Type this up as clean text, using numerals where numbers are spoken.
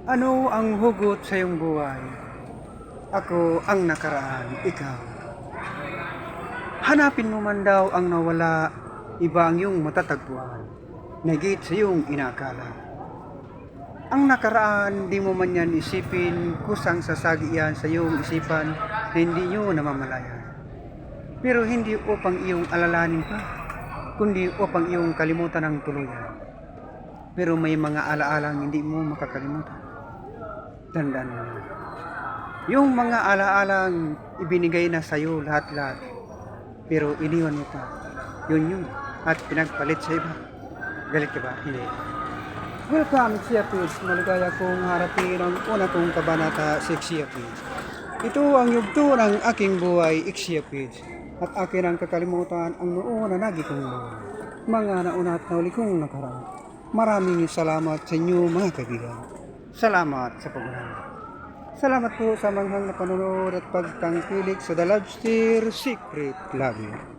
Ano ang hugot sa iyong buhay? Ako ang nakaraan, ikaw. Hanapin mo man daw ang nawala, iba ang iyong matatagpuan. Nagit sa iyong inakala. Ang nakaraan, di mo man yan isipin, kusang sasagi yan sa iyong isipan na hindi nyo namamalayan. Pero hindi upang iyong alalanin pa, kundi upang iyong kalimutan ng tuluyan. Pero may mga alaalang hindi mo makakalimutan. Tandaan mo. Yung mga alaalang ibinigay na sa iyo lahat-lahat, pero iniwan mo pa. Yun at pinagpalit sa iba. Galit ka ba? Hindi. Welcome, Xia Page. Maligaya kong harapin ang una kong kabanata sa Xia Page. Ito ang yugto ng aking buhay, Xia Page. At akin ang kakalimutan ang noon na nagi kong buhay. Mga nauna at nauli kong nakaraan. Maraming salamat sa inyo mga kaibigan. Salamat sa pagmamahal. Salamat po sa manghang na panonood at pagtangkilik sa The Lobster Secret. Love you.